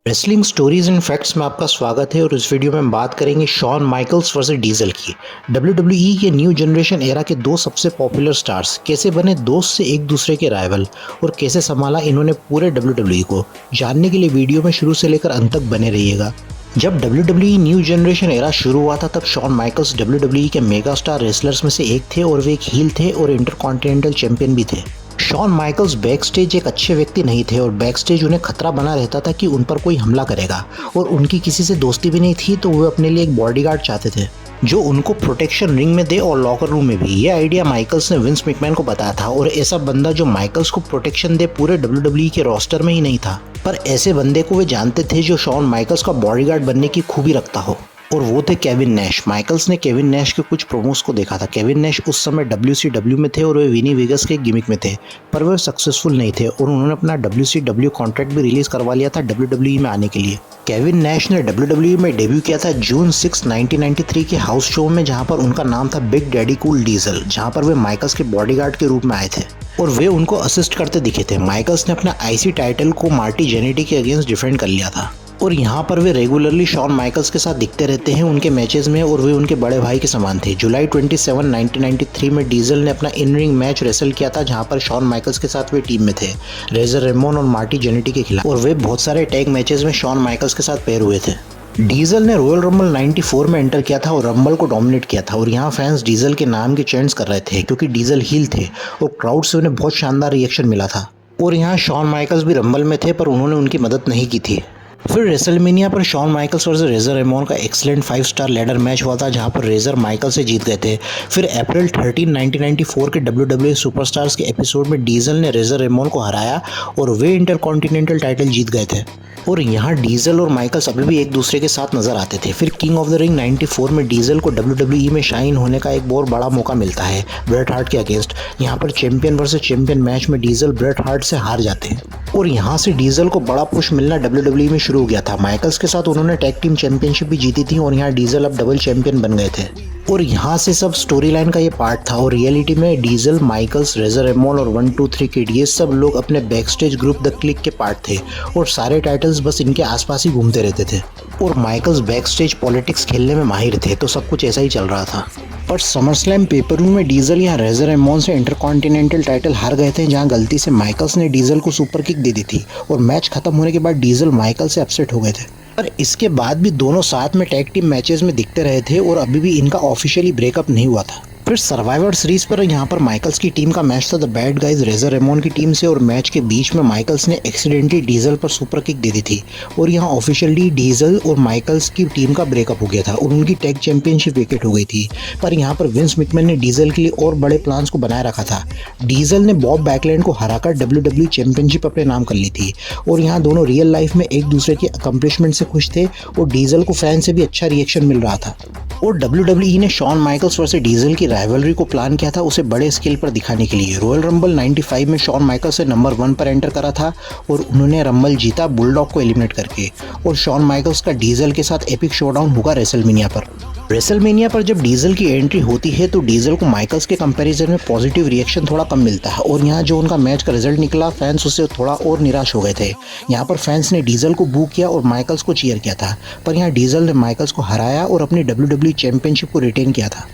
Wrestling stories and facts में आपका स्वागत है और इस वीडियो में हम बात करेंगे शॉन माइकल्स वर्सेस डीजल की। WWE के न्यू जनरेशन एरा के दो सबसे पॉपुलर स्टार्स कैसे बने दोस्त से एक दूसरे के राइवल और कैसे संभाला इन्होंने पूरे WWE को। जानने के लिए वीडियो में शुरू से लेकर अंत तक बने रहिएगा। जब WWE न्यू जनरेशन एरा शुरू हुआ था तब शॉन माइकल्स WWE के मेगा स्टार रेसलर्स में से एक थे और वे एक हील थे और इंटरकॉन्टिनेंटल चैंपियन भी थे। शॉन माइकल्स बैक स्टेज एक अच्छे व्यक्ति नहीं थे और बैक स्टेज उन्हें खतरा बना रहता था कि उन पर कोई हमला करेगा और उनकी किसी से दोस्ती भी नहीं थी, तो वे अपने लिए एक बॉडीगार्ड चाहते थे जो उनको प्रोटेक्शन रिंग में दे और लॉकर रूम में भी। ये आइडिया माइकल्स ने विंस मैकमैन को बताया था और ऐसा बंदा जो माइकल्स को प्रोटेक्शन दे पूरे WWE के रोस्टर में ही नहीं था, पर ऐसे बंदे को वे जानते थे जो शॉन माइकल्स का बॉडीगार्ड बनने की खूबी रखता हो, और वो थे केविन नैश। माइकल्स ने केविन नैश के कुछ प्रोमोस को देखा था। केविन नैश उस समय WCW में थे और वे विनी वेगस के गिमिक में थे, पर वे सक्सेसफुल नहीं थे और उन्होंने अपना WCW कॉन्ट्रैक्ट भी रिलीज करवा लिया था WWE में आने के लिए। केविन नैश ने WWE में डेब्यू किया था जून 6, 1993 के हाउस शो में, जहां पर उनका नाम था बिग डैडी कूल डीजल, जहां पर वे माइकल्स के बॉडीगार्ड के रूप में आए थे और वे उनको असिस्ट करते दिखे थे। माइकल्स ने अपना IC टाइटल को मार्टी जेनेटी के अगेंस्ट डिफेंड कर लिया था और यहाँ पर वे रेगुलरली शॉन माइकल्स के साथ दिखते रहते हैं उनके मैचेस में और वे उनके बड़े भाई के समान थे। जुलाई 27, 1993 में डीजल ने अपना इन रिंग मैच रेसल किया था जहाँ पर शॉन माइकल्स के साथ वे टीम में थे रेजर रेमोन और मार्टी जेनेटी के खिलाफ, और वे बहुत सारे टैग मैचेस में शॉन माइकल्स के साथ पेयर हुए थे। डीजल ने रॉयल रंबल 94 में एंटर किया था और रंबल को डोमिनेट किया था और यहाँ फैंस डीजल के नाम के चेंट्स कर रहे थे क्योंकि डीजल हील थे और क्राउड से उन्हें बहुत शानदार रिएक्शन मिला था। और यहाँ शॉन माइकल्स भी रंबल में थे पर उन्होंने उनकी मदद नहीं की थी। फिर रेसलमेनिया पर Shawn Michaels versus Razor Ramon का एक्सलेंट 5 स्टार लैडर मैच हुआ था जहां पर रेजर माइकल से जीत गए थे। फिर अप्रैल 13, 1994 के WWE सुपरस्टार्स के एपिसोड में डीजल ने रेजर रेमोन को हराया और वे इंटरकॉन्टिनेंटल टाइटल जीत गए थे और यहाँ डीजल और माइकल्स अभी भी एक दूसरे के साथ नजर आते थे। फिर किंग ऑफ द रिंग 94 में डीजल को WWE में शाइन होने का एक बहुत बड़ा मौका मिलता है ब्रेट हार्ट के अगेंस्ट। यहाँ पर चैंपियन वर्सेस चैंपियन मैच में डीजल ब्रेट हार्ट से हार जाते हैं और यहाँ से डीजल को बड़ा पुश मिलना WWE में शुरू हो गया था। माइकल्स के साथ उन्होंने टैग टीम चैंपियनशिप भी जीती थी और यहाँ डीजल अब डबल चैंपियन बन गए थे और यहाँ से सब स्टोरी लाइन का ये पार्ट था। और रियलिटी में डीजल, माइकल्स, रेजर रेमोन और 1, 2, 3 किड ये सब लोग अपने बैकस्टेज ग्रुप द क्लिक के पार्ट थे और सारे टाइटल्स बस इनके आसपास ही घूमते रहते थे और माइकल्स बैकस्टेज पॉलिटिक्स खेलने में माहिर थे, तो सब कुछ ऐसा ही चल रहा था। पर समरस्लैम पेपरू में डीजल या रेजर रेमोन से इंटरकॉन्टिनेंटल टाइटल हार गए थे, जहां गलती से माइकल्स ने डीजल को सुपर किक दे दी थी और मैच खत्म होने के बाद डीजल माइकल से अपसेट हो गए थे। पर इसके बाद भी दोनों साथ में टैग टीम मैचेस में दिखते रहे थे और अभी भी इनका ऑफिशियली ब्रेकअप नहीं हुआ था। फिर सर्वाइवर सीरीज पर यहाँ पर माइकल्स की टीम का मैच था the bad guys Razor Ramon की टीम से और मैच के बीच में माइकल्स ने एक्सीडेंटली डीजल पर सुपर किक दे दी थी और यहाँ ऑफिशियली डीजल और माइकल्स की टीम का ब्रेकअप हो गया था और उनकी टैग चैंपियनशिप विकेट हो गई थी। पर यहाँ पर विंस मैकमैन ने डीजल के लिए और बड़े प्लान्स को बनाए रखा था। डीजल ने बॉब बैकलैंड को हराकर WWE चैंपियनशिप अपने नाम कर ली थी और यहाँ दोनों रियल लाइफ में एक दूसरे के अकम्पलिशमेंट से खुश थे और डीजल को फैन से भी अच्छा रिएक्शन मिल रहा था। और WWE ने शॉन माइकल्स वर्सेस डीजल की राइवलरी को प्लान किया था उसे बड़े स्केल पर दिखाने के लिए। रॉयल रंबल 95 में शॉन माइकल्स से नंबर 1 पर एंटर करा था और उन्होंने रंबल जीता बुलडॉग को एलिमिनेट करके, और शॉन माइकल्स का डीजल के साथ एपिक शोडाउन होगा रेसलमेनिया पर। रेसलमेनिया पर जब डीजल की एंट्री होती है तो डीजल को माइकल्स के कंपैरिजन में पॉजिटिव रिएक्शन थोड़ा कम मिलता है और यहाँ जो उनका मैच का रिजल्ट निकला फैंस उससे थोड़ा और निराश हो गए थे। यहाँ पर फैंस ने डीजल को बू किया और माइकल्स को चीयर किया था, पर यहाँ डीजल ने माइकल्स को हराया और अपनी WWE चैंपियनशिप को रिटेन किया था।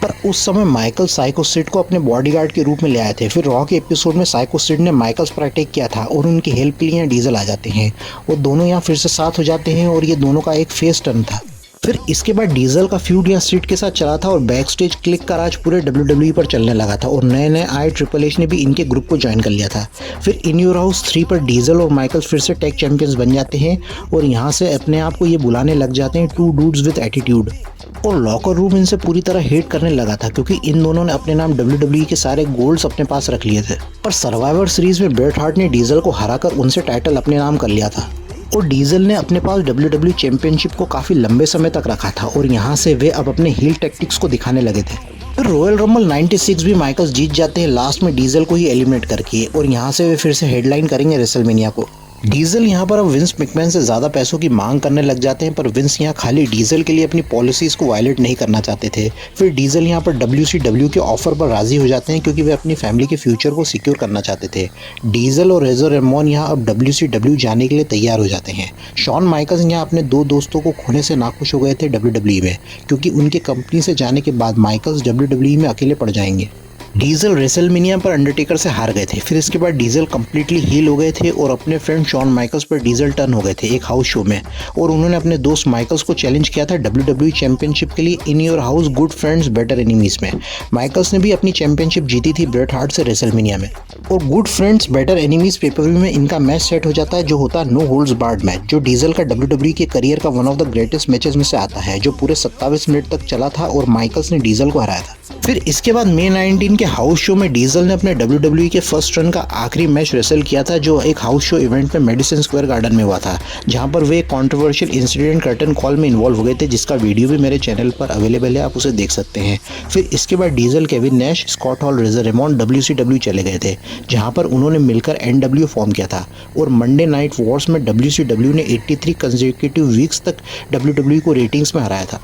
पर उस समय माइकल साइको सिड को अपने बॉडीगार्ड के रूप में ले आए थे। फिर रॉ के एपिसोड में साइको सिड ने माइकल्स पर अटैक किया था और उनकी हेल्प के लिए यहाँ डीजल आ जाते हैं और दोनों यहाँ फिर से साथ हो जाते हैं और ये दोनों का एक फेस टर्न था। फिर इसके बाद डीजल का फ्यूड यहाँ सिड के साथ चला था और बैक स्टेज क्लिक का राज पूरे WWE पर चलने लगा था और नए नए आए ट्रिपल एच ने भी इनके ग्रुप को ज्वाइन कर लिया था। फिर इन योर हाउस 3 पर डीजल और माइकल्स फिर से टैग चैंपियंस बन जाते हैं और यहाँ से अपने आप को ये बुलाने लग जाते हैं टू डूड्स विद एटीट्यूड, और लॉकर रूम इनसे पूरी तरह हेट करने लगा था क्योंकि इन दोनों ने अपने नाम WWE के सारे गोल्ड्स अपने पास रख लिए थे। पर सर्वाइवर सीरीज में ब्रेट हार्ट ने डीजल को हराकर उनसे टाइटल अपने नाम कर लिया था और डीजल ने अपने पास WWE चैंपियनशिप को काफी लंबे समय तक रखा था और यहाँ से वे अब अपने हील टैक्टिक्स को दिखाने लगे थे। फिर रॉयल रंबल 96 भी माइकल्स जीत जाते हैं लास्ट में डीजल को ही एलिमिनेट करके और यहाँ से वे फिर से हेडलाइन करेंगे रेसलमेनिया को। डीजल यहाँ पर अब विंस मैकमैन से ज़्यादा पैसों की मांग करने लग जाते हैं, पर विंस यहाँ खाली डीजल के लिए अपनी पॉलिसीज़ को वायलेट नहीं करना चाहते थे। फिर डीजल यहाँ पर WCW के ऑफर पर राज़ी हो जाते हैं क्योंकि वे अपनी फैमिली के फ्यूचर को सिक्योर करना चाहते थे। डीजल और रेजर रेमोन यहाँ अब WCW जाने के लिए तैयार हो जाते हैं। शॉन माइकल्स यहाँ अपने दो दोस्तों को खोने से नाखुश हो गए थे WWE में, क्योंकि उनके कंपनी से जाने के बाद माइकल्स WWE में अकेले पड़ जाएंगे। डीजल रेसलमेनिया पर अंडरटेकर से हार गए थे। फिर इसके बाद डीजल कम्प्लीटली हील हो गए थे और अपने फ्रेंड शॉन माइकल्स पर डीजल टर्न हो गए थे एक हाउस शो में, और उन्होंने अपने दोस्त माइकल्स को चैलेंज किया था WWE चैंपियनशिप के लिए in your house good friends better enemies में। माइकल्स ने भी अपनी चैंपियनशिप जीती थी ब्रेट हार्ट से रेसलमेनिया में, और good friends better enemies paper-view में इनका मैच सेट हो जाता है जो होता है नो होल्ड्स बार्ड मैच, जो डीजल का WWE के करियर का one of the greatest matches में से आता है, जो पूरे 27 मिनट तक चला था और माइकल्स ने डीजल को हराया था। फिर इसके बाद May 19 के हाउस शो में डीजल ने अपने WWE के फर्स्ट रन का आखिरी मैच रेसल किया था, जो एक हाउस शो इवेंट में मेडिसन स्क्वायर गार्डन में हुआ था, जहां पर वे कंट्रोवर्शियल इंसिडेंट कर्टन कॉल में इन्वॉल्व हो गए थे, जिसका वीडियो भी मेरे चैनल पर अवेलेबल है, आप उसे देख सकते हैं। फिर इसके बाद Diesel, Kevin Nash, Scott Hall, Razor Ramon WCW चले गए थे, जहां पर उन्होंने मिलकर NWO फॉर्म किया था, और मंडे नाइट वॉर्स में WCW ने 83 कंसेक्यूटिव वीक्स तक WWE को रेटिंग्स में हराया था।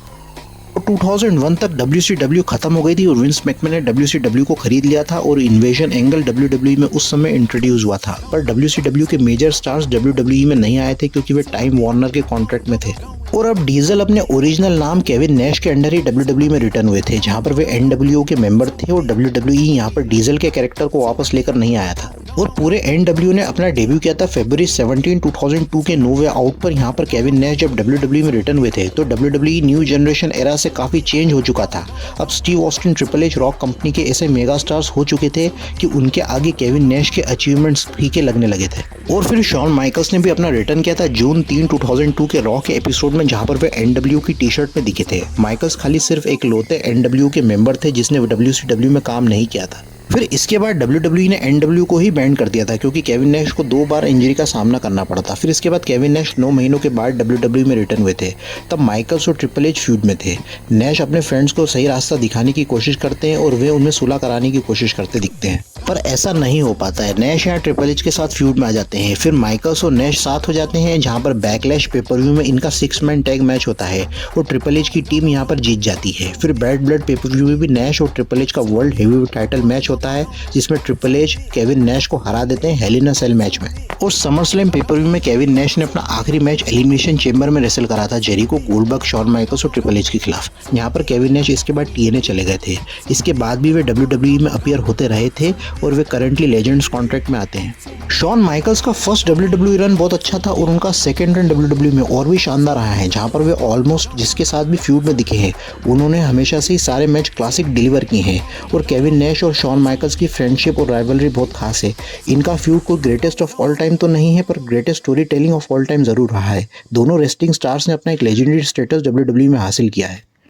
2001 तक WCW खत्म हो गई थी और विंस मैकमैन ने WCW को खरीद लिया था, और इन्वेजन एंगल WWE में उस समय इंट्रोड्यूस हुआ था, पर WCW के मेजर स्टार्स WWE में नहीं आए थे क्योंकि वे टाइम वार्नर के कॉन्ट्रैक्ट में थे। और अब डीजल अपने ओरिजिनल नाम केविन नैश के अंडर ही WWE में रिटर्न हुए थे, जहां पर वे NWO के मेंबर थे, और WWE यहां पर डीजल के कैरेक्टर को वापस लेकर नहीं आया था। और पूरे NWO ने अपना डेब्यू किया था February 17, 2002 के नो वे आउट पर। यहाँ पर केविन नैश जब WWE में रिटर्न हुए थे तो WWE न्यू जनरेशन एरा से काफ़ी चेंज हो चुका था। अब Steve Austin, triple H, rock company के ऐसे मेगा स्टार्स हो चुके थे कि उनके आगे केविन नैश के अचीवमेंट्स फीके लगने लगे थे। और फिर शॉन माइकल्स ने भी अपना रिटर्न किया था जून 3, 2002 के रॉ के एपिसोड में, जहाँ पर वे NWO की टी शर्ट में दिखे थे। माइकल्स खाली सिर्फ एक लौते NWO के मेंबर थे जिसने WCW में काम नहीं किया था। फिर इसके बाद WWE ने NWO को ही बैन कर दिया था क्योंकि केविन नैश को 2 बार इंजरी का सामना करना पड़ा था। फिर इसके बाद केविन नैश 9 महीनों के बाद WWE में रिटर्न हुए थे। तब माइकल्स और ट्रिपल एच फ्यूड में थे। नैश अपने फ्रेंड्स को सही रास्ता दिखाने की कोशिश करते हैं और वे उनमें सुलह कराने की कोशिश करते दिखते हैं, पर ऐसा नहीं हो पाता है। नैश यहाँ ट्रिपल एच के साथ फ्यूड में आ जाते हैं। फिर माइकल्स और नैश साथ हो जाते हैं, जहाँ पर बैकलैश पेपर-व्यू में इनका 6 मैन टैग मैच होता है और ट्रिपल एच की टीम यहाँ पर जीत जाती है। फिर बैड ब्लड पेपर-व्यू में भी नैश और ट्रिपल एच का वर्ल्ड हेवीवेट टाइटल मैच होता है, जिसमें ट्रिपल एच केविन नैश को हरा देते हैं हेल इन अ सेल मैच में। और समर स्लैम पेपर-व्यू में केविन नैश ने अपना आखिरी मैच एलिमिनेशन चेंबर में रेसल करा था जेरिको, गोल्डबर्ग, शॉन माइकल्स और ट्रिपल एच के खिलाफ। यहाँ पर केविन नैश इसके बाद TNA चले गए थे। इसके बाद भी वे WWE में अपीयर होते रहे थे और वे करंटली लेजेंड्स कॉन्ट्रैक्ट में आते हैं। शॉन माइकल्स का फर्स्ट WWE रन बहुत अच्छा था और उनका सेकंड रन WWE में और भी शानदार रहा है, जहां पर वे ऑलमोस्ट जिसके साथ भी फ्यूड में दिखे हैं उन्होंने हमेशा से ही सारे मैच क्लासिक डिलीवर किए हैं। और केविन नैश और शॉन माइकल्स की फ्रेंडशिप और राइवलरी बहुत खास है। इनका फ्यूड कोई ग्रेटेस्ट ऑफ ऑल टाइम तो नहीं है, पर greatest story telling of all time जरूर रहा है। दोनों रेसलिंग स्टार्स ने अपना एक लेजेंडरी स्टेटस WWE में हासिल किया है।